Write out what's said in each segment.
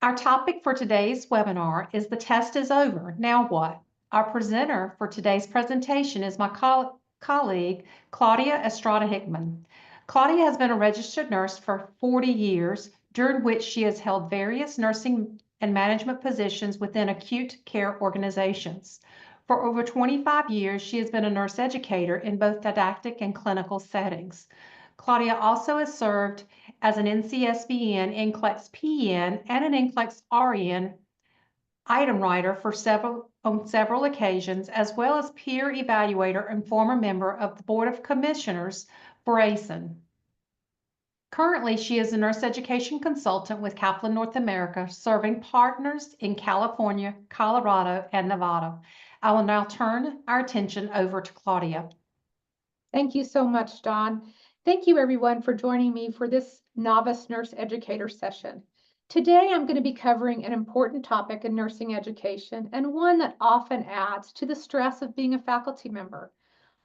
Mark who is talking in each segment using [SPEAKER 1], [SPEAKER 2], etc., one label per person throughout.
[SPEAKER 1] Our topic for today's webinar is "The test is over, now what?" Our presenter for today's presentation is my colleague, Claudia Estrada Hickman. Claudia has been a registered nurse for 40 years, during which she has held various nursing and management positions within acute care organizations. For over 25 years, she has been a nurse educator in both didactic and clinical settings. Claudia also has served as an NCSBN, NCLEX PN, and an NCLEX RN item writer on several occasions, as well as peer evaluator and former member of the Board of Commissioners for ASIN. Currently, she is a nurse education consultant with Kaplan North America, serving partners in California, Colorado, and Nevada. I will now turn our attention over to Claudia.
[SPEAKER 2] Thank you so much, Dawn. Thank you everyone for joining me for this Novice Nurse Educator session. Today, I'm going to be covering an important topic in nursing education and one that often adds to the stress of being a faculty member.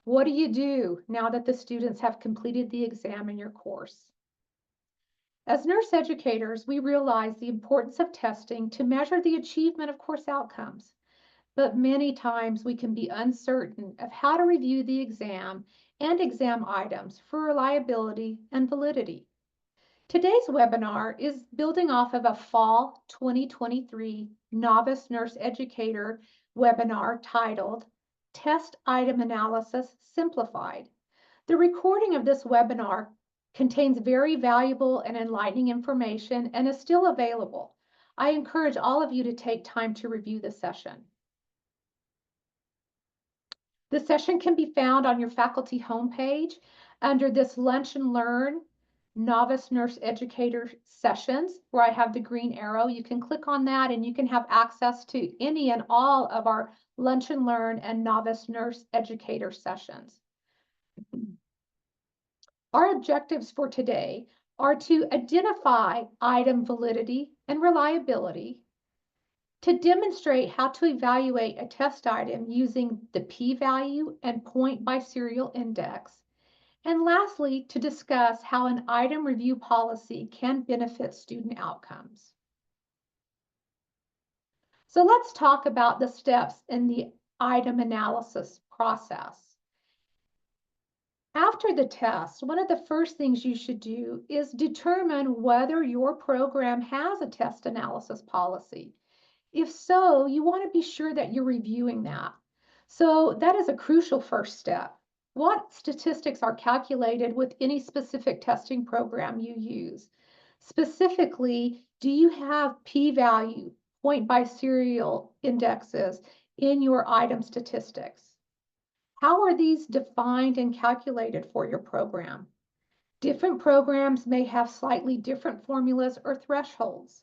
[SPEAKER 2] What do you do now that the students have completed the exam in your course? As nurse educators, we realize the importance of testing to measure the achievement of course outcomes. But many times we can be uncertain of how to review the exam and exam items for reliability and validity. Today's webinar is building off of a fall 2023 Novice Nurse Educator webinar titled Test Item Analysis Simplified. The recording of this webinar contains very valuable and enlightening information and is still available. I encourage all of you to take time to review the session. The session can be found on your faculty homepage under this Lunch and Learn Novice Nurse Educator Sessions, where I have the green arrow. You can click on that and you can have access to any and all of our Lunch and Learn and Novice Nurse Educator sessions. Our objectives for today are to identify item validity and reliability, to demonstrate how to evaluate a test item using the p-value and point by serial index, and lastly, to discuss how an item review policy can benefit student outcomes. So let's talk about the steps in the item analysis process. After the test, one of the first things you should do is determine whether your program has a test analysis policy. If so, you want to be sure that you're reviewing that. So that is a crucial first step. What statistics are calculated with any specific testing program you use? Specifically, do you have p-value, point by serial indexes in your item statistics? How are these defined and calculated for your program? Different programs may have slightly different formulas or thresholds.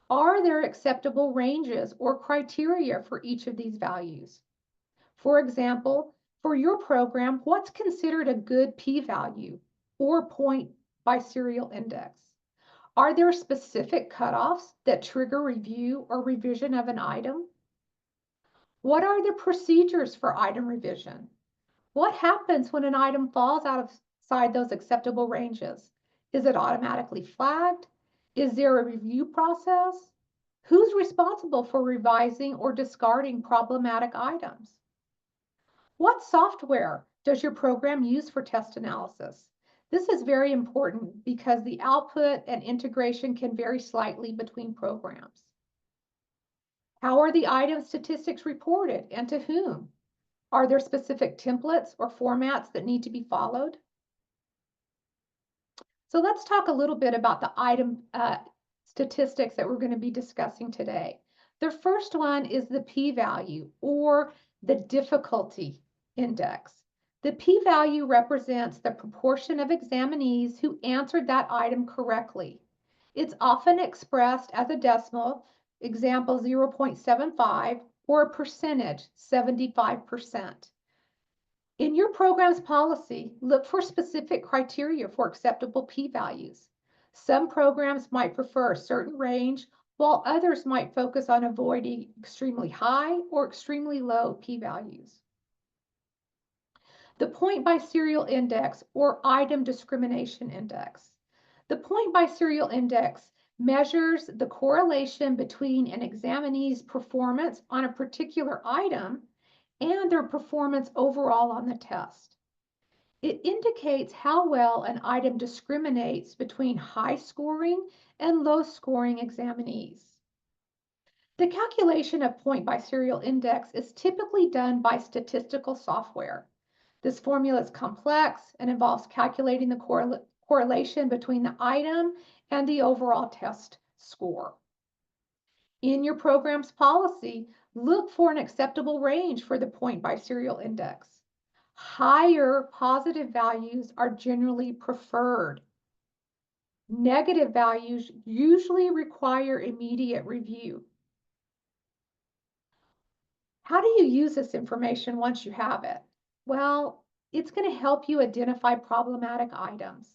[SPEAKER 2] Are there acceptable ranges or criteria for each of these values? For example, for your program, what's considered a good p-value or point by serial index? Are there specific cutoffs that trigger review or revision of an item? What are the procedures for item revision? What happens when an item falls outside those acceptable ranges? Is it automatically flagged? Is there a review process? Who's responsible for revising or discarding problematic items? What software does your program use for test analysis? This is very important because the output and integration can vary slightly between programs. How are the item statistics reported and to whom? Are there specific templates or formats that need to be followed? So let's talk a little bit about the item statistics that we're going to be discussing today. The first one is the p-value or the difficulty index. The p-value represents the proportion of examinees who answered that item correctly. It's often expressed as a decimal, example 0.75, or a percentage, 75%. In your program's policy, look for specific criteria for acceptable p-values. Some programs might prefer a certain range, while others might focus on avoiding extremely high or extremely low p-values. The point by serial index or item discrimination index. The point by serial index measures the correlation between an examinee's performance on a particular item and their performance overall on the test. It indicates how well an item discriminates between high scoring and low scoring examinees. The calculation of point by serial index is typically done by statistical software. This formula is complex and involves calculating the correlation between the item and the overall test score. In your program's policy, look for an acceptable range for the point by serial index. Higher positive values are generally preferred. Negative values usually require immediate review. How do you use this information once you have it? Well, it's going to help you identify problematic items.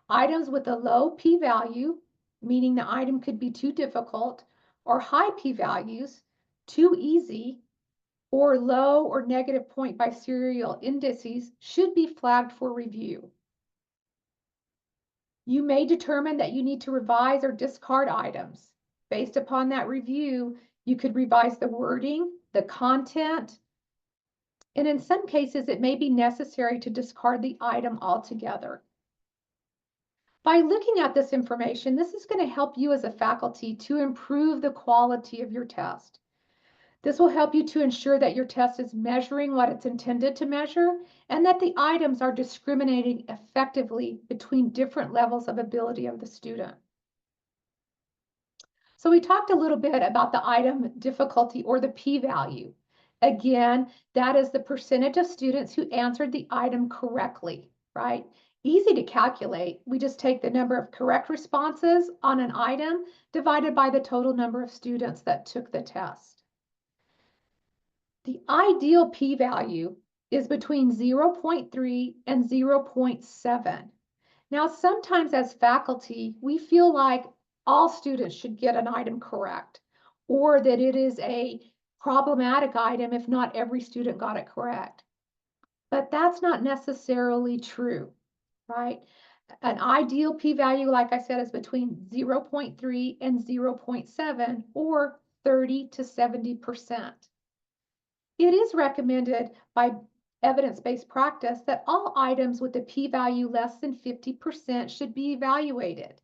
[SPEAKER 2] Items with a low p-value, meaning the item could be too difficult, or high p-values, too easy, or low or negative point by serial indices should be flagged for review. You may determine that you need to revise or discard items. Based upon that review, you could revise the wording, the content, and in some cases, it may be necessary to discard the item altogether. By looking at this information, this is going to help you as a faculty to improve the quality of your test. This will help you to ensure that your test is measuring what it's intended to measure and that the items are discriminating effectively between different levels of ability of the student. So we talked a little bit about the item difficulty or the p-value. Again, that is the percentage of students who answered the item correctly, right? Easy to calculate. We just take the number of correct responses on an item divided by the total number of students that took the test. The ideal p-value is between 0.3 and 0.7. Now, sometimes as faculty, we feel like all students should get an item correct, or that it is a problematic item if not every student got it correct. But that's not necessarily true, right? An ideal p-value, like I said, is between 0.3 and 0.7, or 30 to 70%. It is recommended by evidence-based practice that all items with a p-value less than 50% should be evaluated.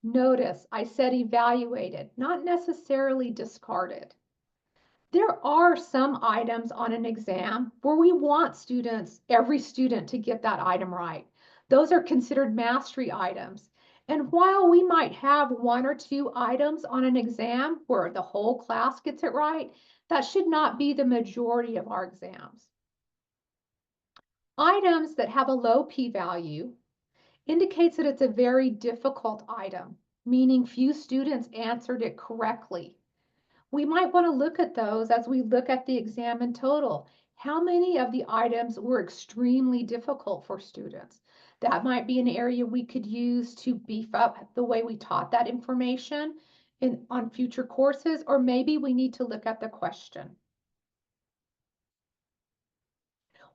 [SPEAKER 2] Notice I said evaluated, not necessarily discarded. There are some items on an exam where we want every student to get that item right. Those are considered mastery items. And while we might have one or two items on an exam where the whole class gets it right, that should not be the majority of our exams. Items that have a low p-value indicates that it's a very difficult item, meaning few students answered it correctly. We might want to look at those as we look at the exam in total. How many of the items were extremely difficult for students? That might be an area we could use to beef up the way we taught that information on future courses, or maybe we need to look at the question.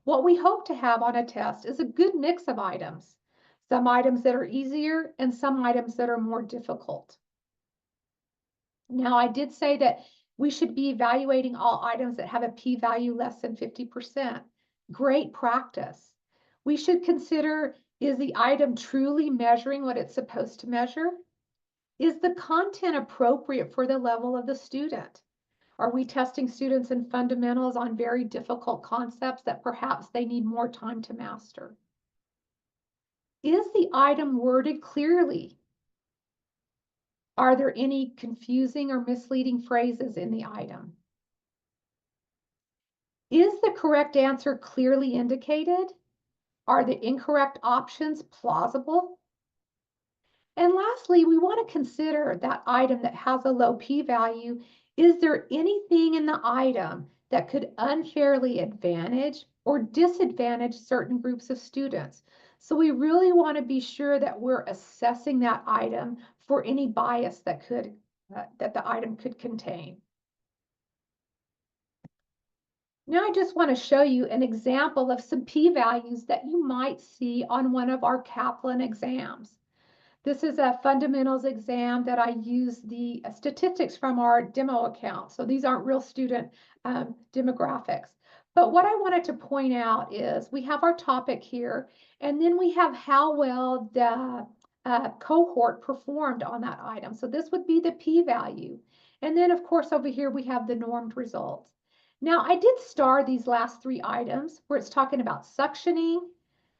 [SPEAKER 2] What we hope to have on a test is a good mix of items. Some items that are easier and some items that are more difficult. Now, I did say that we should be evaluating all items that have a p-value less than 50%. Great practice. We should consider, is the item truly measuring what it's supposed to measure? Is the content appropriate for the level of the student? Are we testing students in fundamentals on very difficult concepts that perhaps they need more time to master? Is the item worded clearly? Are there any confusing or misleading phrases in the item? Is the correct answer clearly indicated? Are the incorrect options plausible? And lastly, we want to consider that item that has a low p-value. Is there anything in the item that could unfairly advantage or disadvantage certain groups of students? So we really want to be sure that we're assessing that item for any bias that the item could contain. Now I just want to show you an example of some p-values that you might see on one of our Kaplan exams. This is a fundamentals exam that I use the statistics from our demo account. So these aren't real student demographics. But what I wanted to point out is we have our topic here, and then we have how well the cohort performed on that item. So this would be the p-value. And then, of course, over here we have the normed results. Now, I did star these last three items where it's talking about suctioning.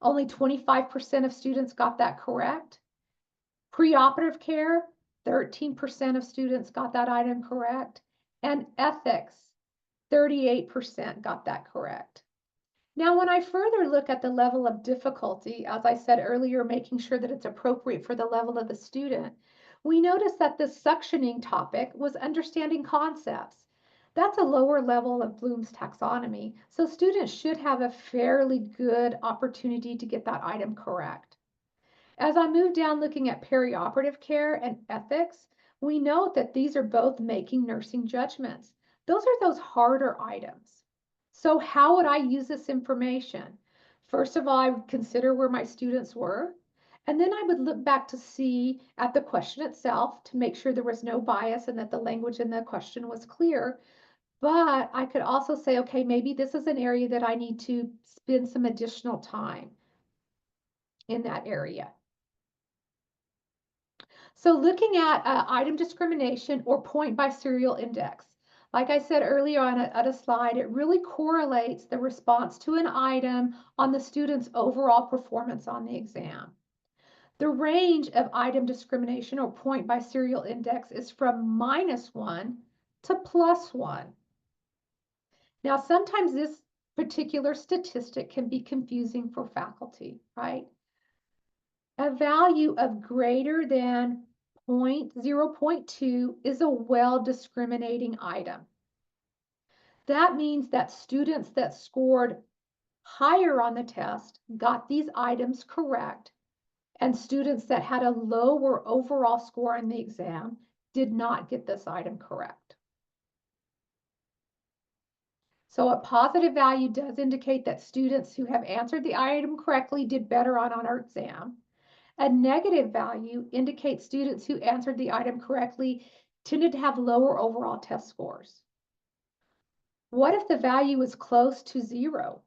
[SPEAKER 2] Only 25% of students got that correct. Preoperative care, 13% of students got that item correct. And ethics, 38% got that correct. Now, when I further look at the level of difficulty, as I said earlier, making sure that it's appropriate for the level of the student, we notice that the suctioning topic was understanding concepts. That's a lower level of Bloom's taxonomy, so students should have a fairly good opportunity to get that item correct. As I move down looking at perioperative care and ethics, we note that these are both making nursing judgments. Those are those harder items. So how would I use this information? First of all, I would consider where my students were, and then I would look back to see at the question itself to make sure there was no bias and that the language in the question was clear. But I could also say, okay, maybe this is an area that I need to spend some additional time in that area. So looking at item discrimination or point by serial index, like I said earlier on at a slide, it really correlates the response to an item on the student's overall performance on the exam. The range of item discrimination or point by serial index is from -1 to +1. Now, sometimes this particular statistic can be confusing for faculty, right? A value of greater than 0.2 is a well-discriminating item. That means that students that scored higher on the test got these items correct, and students that had a lower overall score in the exam did not get this item correct. So a positive value does indicate that students who have answered the item correctly did better on our exam. A negative value indicates students who answered the item correctly tended to have lower overall test scores. What if the value is close to 0?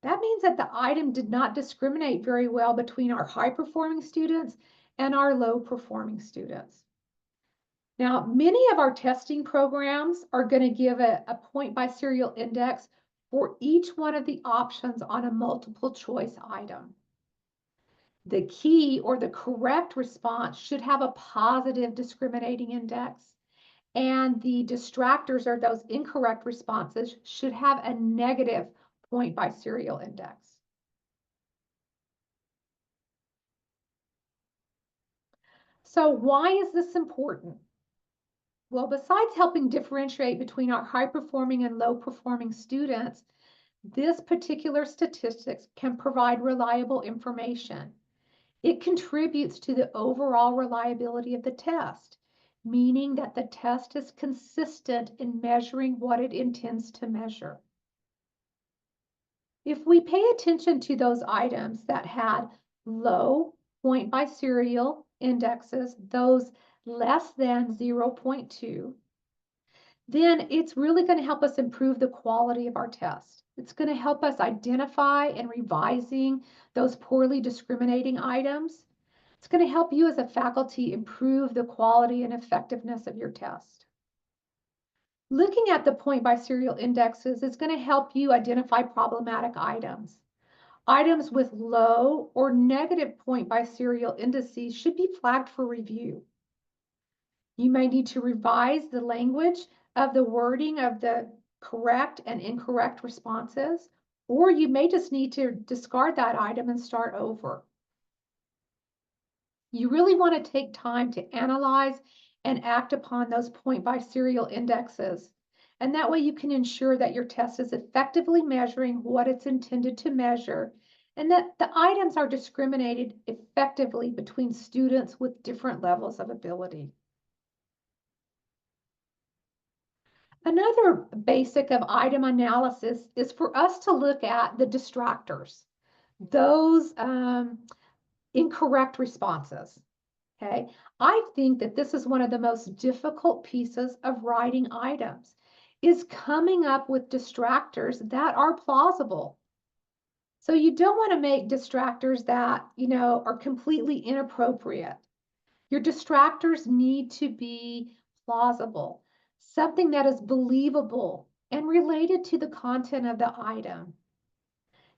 [SPEAKER 2] That means that the item did not discriminate very well between our high-performing students and our low-performing students. Now, many of our testing programs are going to give a point by serial index for each one of the options on a multiple choice item. The key or the correct response should have a positive discriminating index, and the distractors or those incorrect responses should have a negative point by serial index. So why is this important? Well, besides helping differentiate between our high-performing and low-performing students, this particular statistics can provide reliable information. It contributes to the overall reliability of the test, meaning that the test is consistent in measuring what it intends to measure. If we pay attention to those items that had low point by serial indexes, those less than 0.2, then it's really going to help us improve the quality of our test. It's going to help us identify and revising those poorly discriminating items. It's going to help you as a faculty improve the quality and effectiveness of your test. Looking at the point by serial indexes is going to help you identify problematic items. Items with low or negative point by serial indices should be flagged for review. You may need to revise the language of the wording of the correct and incorrect responses, or you may just need to discard that item and start over. You really want to take time to analyze and act upon those point by serial indexes. And that way you can ensure that your test is effectively measuring what it's intended to measure and that the items are discriminated effectively between students with different levels of ability. Another basic of item analysis is for us to look at the distractors, those incorrect responses. Okay, I think that this is one of the most difficult pieces of writing items, is coming up with distractors that are plausible. So you don't want to make distractors that, are completely inappropriate. Your distractors need to be plausible, something that is believable and related to the content of the item.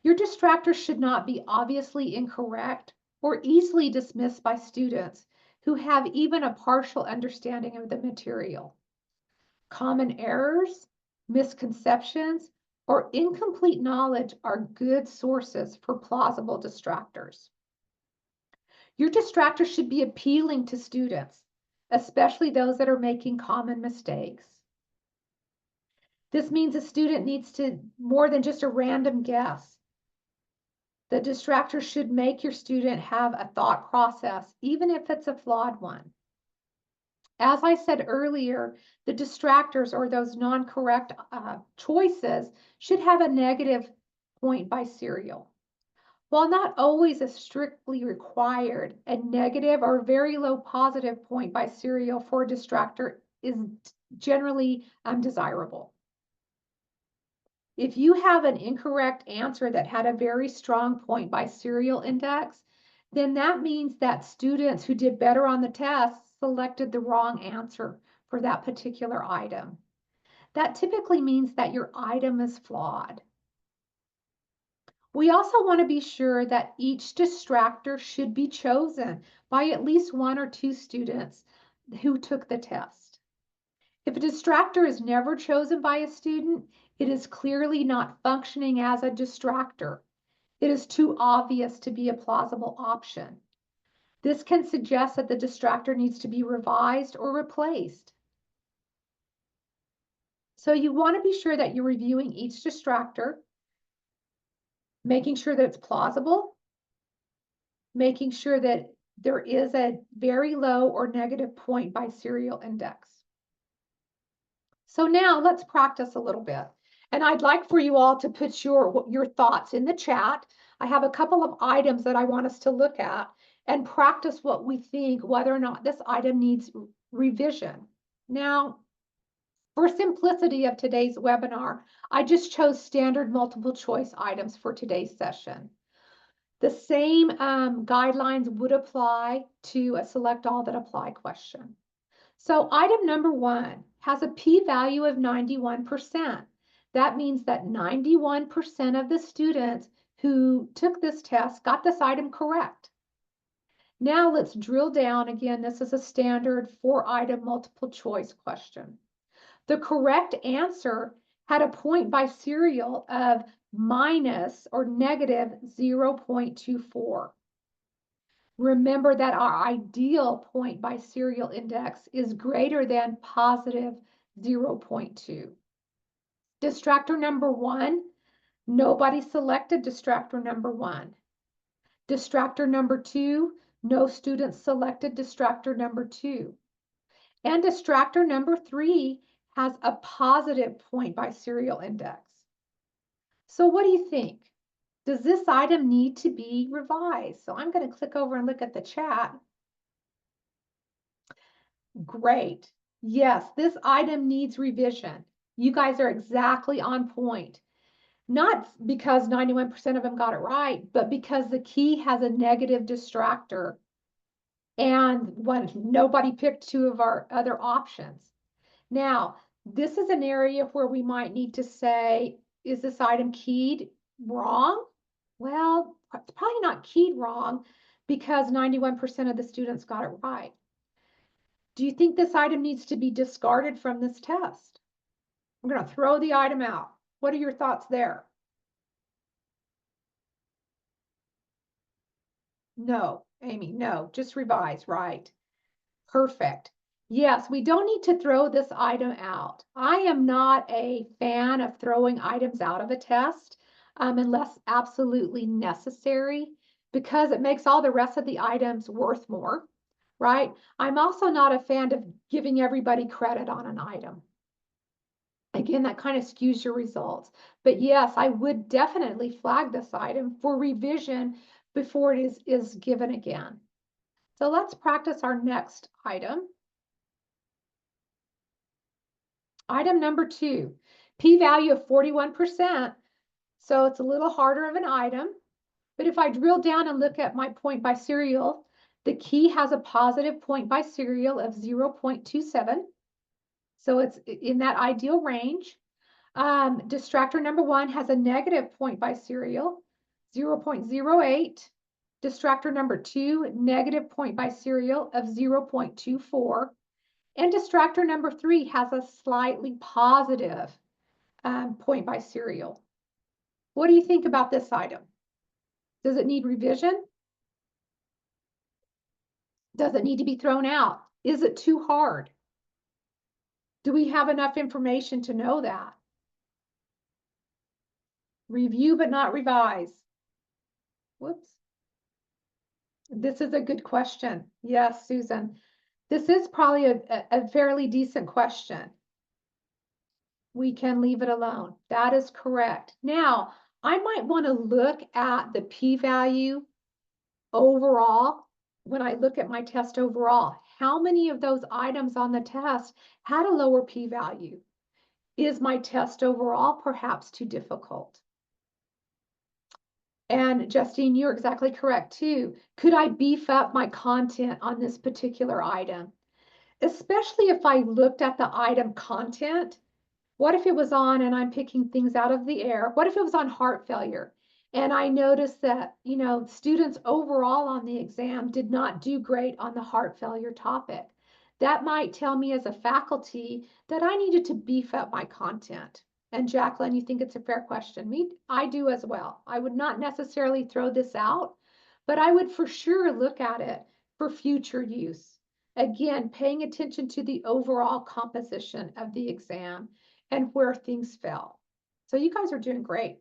[SPEAKER 2] Your distractor should not be obviously incorrect or easily dismissed by students who have even a partial understanding of the material. Common errors, misconceptions, or incomplete knowledge are good sources for plausible distractors. Your distractor should be appealing to students, especially those that are making common mistakes. This means a student needs to more than just a random guess. The distractor should make your student have a thought process, even if it's a flawed one. As I said earlier, the distractors or those non-correct choices should have a negative point by serial. While not always a strictly required, a negative or very low positive point by serial for a distractor is generally undesirable. If you have an incorrect answer that had a very strong point by serial index, then that means that students who did better on the test selected the wrong answer for that particular item. That typically means that your item is flawed. We also want to be sure that each distractor should be chosen by at least one or two students who took the test. If a distractor is never chosen by a student, it is clearly not functioning as a distractor. It is too obvious to be a plausible option. This can suggest that the distractor needs to be revised or replaced. So you want to be sure that you're reviewing each distractor, making sure that it's plausible, making sure that there is a very low or negative point by serial index. So now let's practice a little bit. And I'd like for you all to put your thoughts in the chat. I have a couple of items that I want us to look at and practice what we think, whether or not this item needs revision. Now, for simplicity of today's webinar, I just chose standard multiple choice items for today's session. The same guidelines would apply to a select all that apply question. So item number 1 has a p-value of 91%. That means that 91% of the students who took this test got this item correct. Now let's drill down. Again, this is a standard 4-item multiple choice question. The correct answer had a point by serial of minus or negative 0.24. Remember that our ideal point by serial index is greater than positive 0.2. Distractor number 1, nobody selected distractor number 1. Distractor number 2, no students selected distractor number 2. And distractor number 3 has a positive point by serial index. So what do you think? Does this item need to be revised? So I'm going to click over and look at the chat. Great. Yes, this item needs revision. You guys are exactly on point. Not because 91% of them got it right, but because the key has a negative distractor and when nobody picked 2 of our other options. Now, this is an area where we might need to say, is this item keyed wrong? Well, it's probably not keyed wrong because 91% of the students got it right. Do you think this item needs to be discarded from this test? I'm going to throw the item out. What are your thoughts there? No, Amy, no, just revise, right? Perfect. Yes, we don't need to throw this item out. I am not a fan of throwing items out of a test unless absolutely necessary because it makes all the rest of the items worth more, right? I'm also not a fan of giving everybody credit on an item. Again, that kind of skews your results. But yes, I would definitely flag this item for revision before it is given again. So let's practice our next item. Item number 2, p-value of 41%. So it's a little harder of an item, but if I drill down and look at my point by serial, the key has a positive point by serial of 0.27. So it's in that ideal range. Distractor number 1 has a negative point by serial, 0.08. Distractor number 2, negative point by serial of 0.24. And distractor number 3 has a slightly positive point by serial. What do you think about this item? Does it need revision? Does it need to be thrown out? Is it too hard? Do we have enough information to know that? Review but not revise. Whoops. This is a good question. Yes, Susan. This is probably a fairly decent question. We can leave it alone. That is correct. Now, I might want to look at the p-value overall. When I look at my test overall, how many of those items on the test had a lower p-value? Is my test overall perhaps too difficult? And Justine, you're exactly correct too. Could I beef up my content on this particular item? Especially if I looked at the item content. What if it was on, and I'm picking things out of the air, what if it was on heart failure? And I noticed that, students overall on the exam did not do great on the heart failure topic. That might tell me as a faculty that I needed to beef up my content. And Jacqueline, you think it's a fair question? I do as well. I would not necessarily throw this out, but I would for sure look at it for future use. Again, paying attention to the overall composition of the exam and where things fell. So you guys are doing great.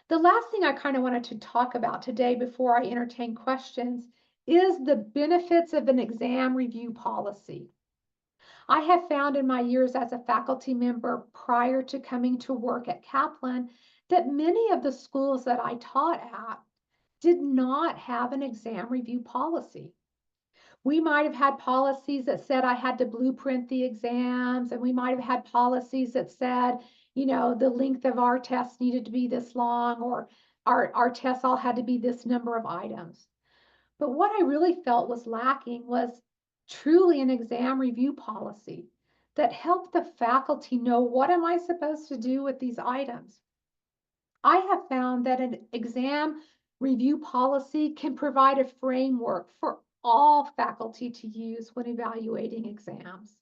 [SPEAKER 2] The last thing I kind of wanted to talk about today before I entertain questions is the benefits of an exam review policy. I have found in my years as a faculty member prior to coming to work at Kaplan that many of the schools that I taught at did not have an exam review policy. We might have had policies that said I had to blueprint the exams, and we might have had policies that said, the length of our tests needed to be this long, or our tests all had to be this number of items. But what I really felt was lacking was truly an exam review policy that helped the faculty know, what am I supposed to do with these items? I have found that an exam review policy can provide a framework for all faculty to use when evaluating exams,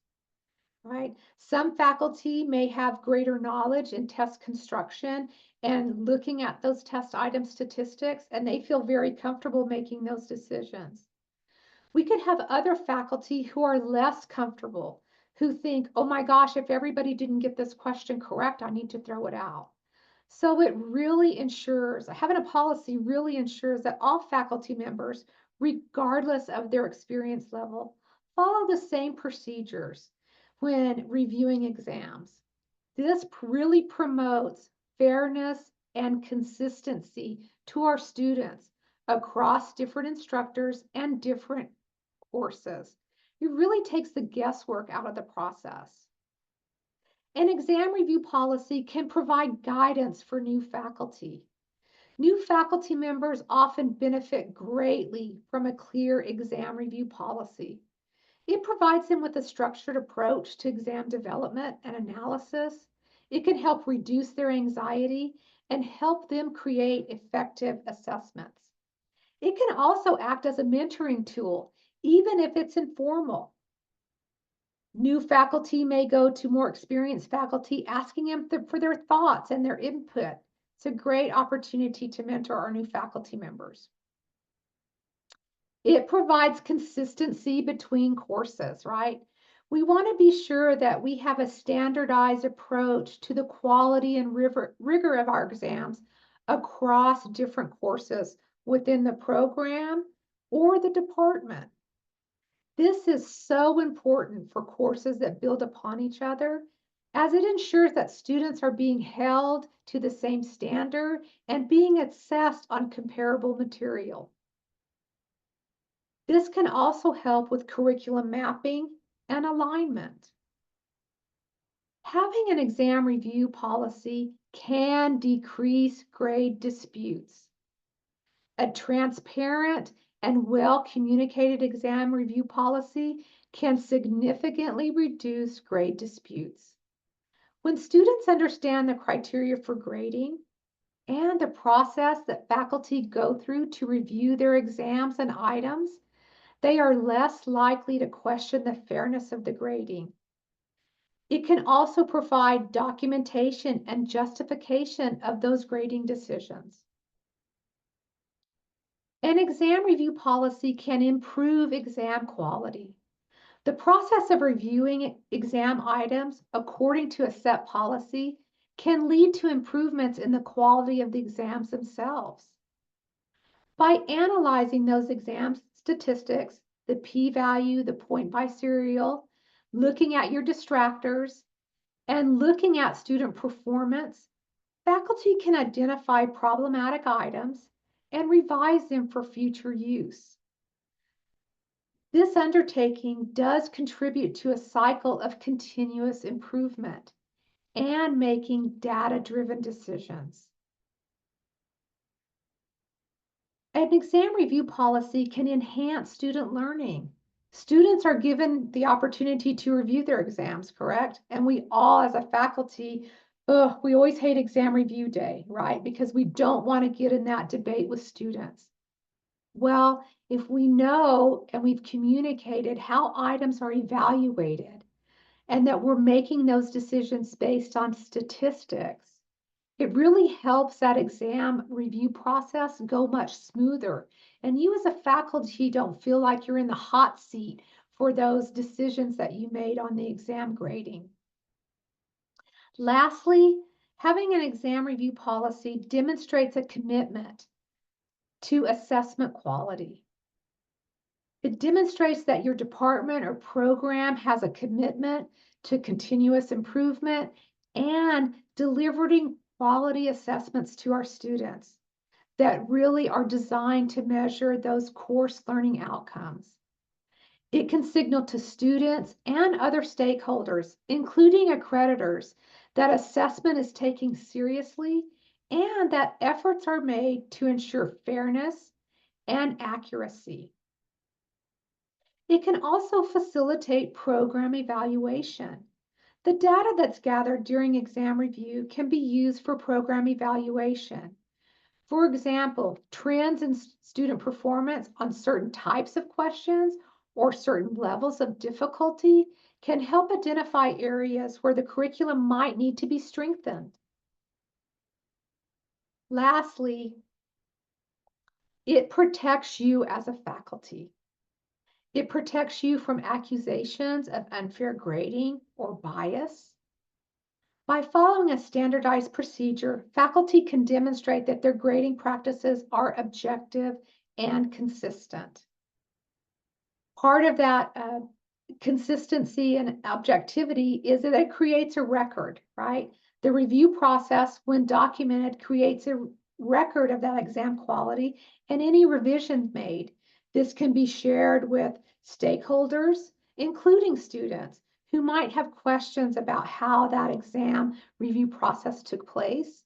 [SPEAKER 2] right? Some faculty may have greater knowledge in test construction and looking at those test item statistics, and they feel very comfortable making those decisions. We could have other faculty who are less comfortable, who think, oh my gosh, if everybody didn't get this question correct, I need to throw it out. So it really ensures, having a policy really ensures that all faculty members, regardless of their experience level, follow the same procedures when reviewing exams. This really promotes fairness and consistency to our students across different instructors and different courses. It really takes the guesswork out of the process. An exam review policy can provide guidance for new faculty. New faculty members often benefit greatly from a clear exam review policy. It provides them with a structured approach to exam development and analysis. It can help reduce their anxiety and help them create effective assessments. It can also act as a mentoring tool, even if it's informal. New faculty may go to more experienced faculty, asking them for their thoughts and their input. It's a great opportunity to mentor our new faculty members. It provides consistency between courses, right? We want to be sure that we have a standardized approach to the quality and rigor of our exams across different courses within the program or the department. This is so important for courses that build upon each other, as it ensures that students are being held to the same standard and being assessed on comparable material. This can also help with curriculum mapping and alignment. Having an exam review policy can decrease grade disputes. A transparent and well communicated exam review policy can significantly reduce grade disputes. When students understand the criteria for grading and the process that faculty go through to review their exams and items, they are less likely to question the fairness of the grading. It can also provide documentation and justification of those grading decisions. An exam review policy can improve exam quality. The process of reviewing exam items according to a set policy can lead to improvements in the quality of the exams themselves. By analyzing those exam statistics, the p-value, the point by serial, looking at your distractors, and looking at student performance, faculty can identify problematic items and revise them for future use. This undertaking does contribute to a cycle of continuous improvement and making data-driven decisions. An exam review policy can enhance student learning. Students are given the opportunity to review their exams, correct? And we all, as a faculty, we always hate exam review day, right? Because we don't want to get in that debate with students. Well, if we know and we've communicated how items are evaluated and that we're making those decisions based on statistics, it really helps that exam review process go much smoother. And you as a faculty don't feel like you're in the hot seat for those decisions that you made on the exam grading. Lastly, having an exam review policy demonstrates a commitment to assessment quality. It demonstrates that your department or program has a commitment to continuous improvement and delivering quality assessments to our students that really are designed to measure those course learning outcomes. It can signal to students and other stakeholders, including accreditors, that assessment is taken seriously and that efforts are made to ensure fairness and accuracy. It can also facilitate program evaluation. The data that's gathered during exam review can be used for program evaluation. For example, trends in student performance on certain types of questions or certain levels of difficulty can help identify areas where the curriculum might need to be strengthened. Lastly, it protects you as a faculty. It protects you from accusations of unfair grading or bias. By following a standardized procedure, faculty can demonstrate that their grading practices are objective and consistent. Part of that consistency and objectivity is that it creates a record, right? The review process, when documented, creates a record of that exam quality and any revisions made. This can be shared with stakeholders, including students who might have questions about how that exam review process took place.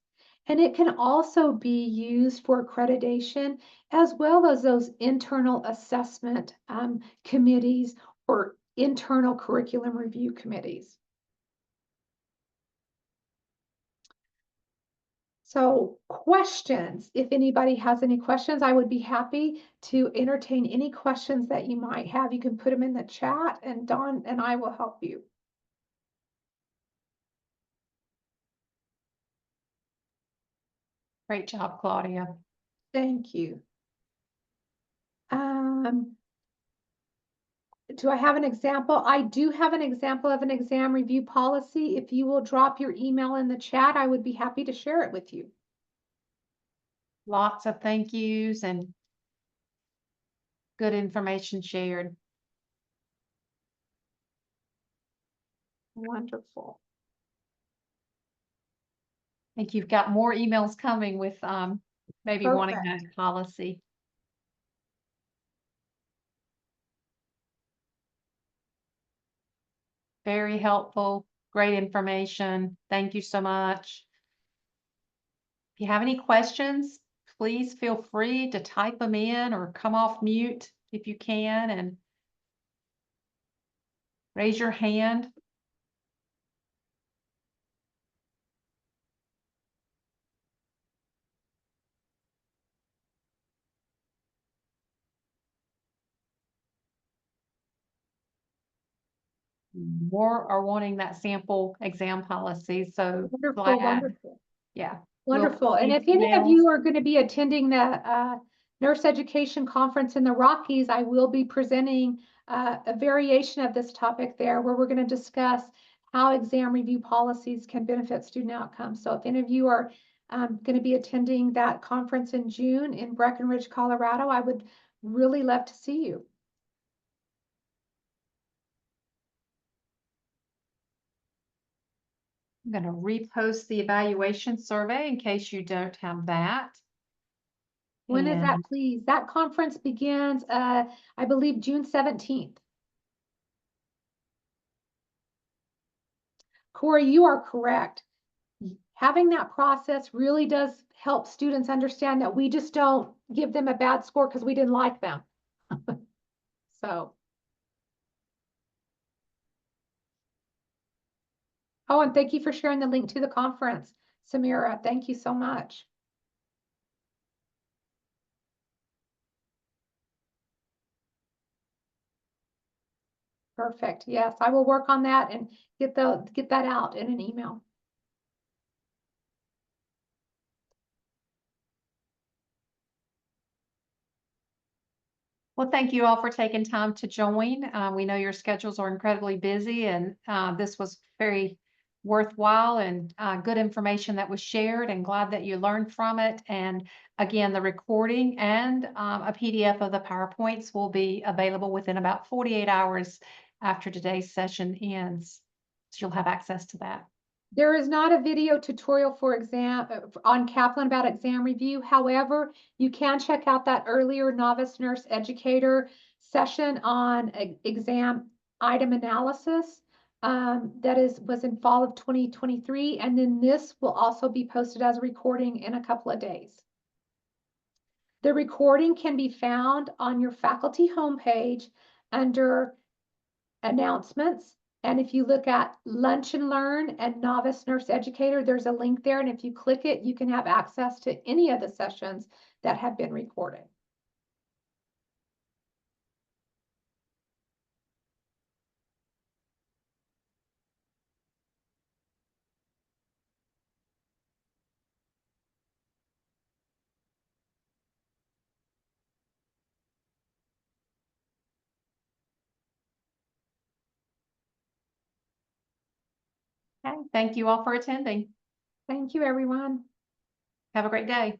[SPEAKER 2] And it can also be used for accreditation as well as those internal assessment committees or internal curriculum review committees. So questions, if anybody has any questions, I would be happy to entertain any questions that you might have. You can put them in the chat and Dawn and I will help you.
[SPEAKER 1] Great job, Claudia.
[SPEAKER 2] Thank you. Do I have an example? I do have an example of an exam review policy. If you will drop your email in the chat, I would be happy to share it with you.
[SPEAKER 1] Lots of thank yous and good information shared.
[SPEAKER 2] Wonderful.
[SPEAKER 1] I think you've got more emails coming with maybe wanting
[SPEAKER 2] Perfect.
[SPEAKER 1] that policy. Very helpful, great information. Thank you so much. If you have any questions, please feel free to type them in or come off mute if you can and raise your hand. More are wanting that sample exam policy, so
[SPEAKER 2] Wonderful,
[SPEAKER 1] glad.
[SPEAKER 2] wonderful.
[SPEAKER 1] Yeah.
[SPEAKER 2] Wonderful. And
[SPEAKER 1] We'll
[SPEAKER 2] if any of
[SPEAKER 1] emails.
[SPEAKER 2] you are going to be attending the Nurse Education Conference in the Rockies, I will be presenting a variation of this topic there where we're going to discuss how exam review policies can benefit student outcomes. So if any of you are going to be attending that conference in June in Breckenridge, Colorado, I would really love to see you.
[SPEAKER 1] I'm going to repost the evaluation survey in case you don't have that.
[SPEAKER 2] When is that,
[SPEAKER 1] And
[SPEAKER 2] please? That conference begins, I believe, June 17th. Corey, you are correct. Having that process really does help students understand that we just don't give them a bad score because we didn't like them. So. Oh, and thank you for sharing the link to the conference, Samira. Thank you so much. Perfect. Yes, I will work on that and get that out in an email.
[SPEAKER 1] well, thank you all for taking time to join. We know your schedules are incredibly busy, and this was very worthwhile and good information that was shared, and glad that you learned from it. And again, the recording and a PDF of the PowerPoints will be available within about 48 hours after today's session ends. So you'll have access to that.
[SPEAKER 2] There is not a video tutorial for exam on Kaplan about exam review. However, you can check out that earlier novice nurse educator session on exam item analysis that was in fall of 2023. And then this will also be posted as a recording in a couple of days. The recording can be found on your faculty homepage under announcements. And if you look at Lunch and Learn and Novice Nurse Educator, there's a link there. And if you click it, you can have access to any of the sessions that have been recorded.
[SPEAKER 1] Okay. Thank you all for attending.
[SPEAKER 2] Thank you, everyone.
[SPEAKER 1] Have a great day.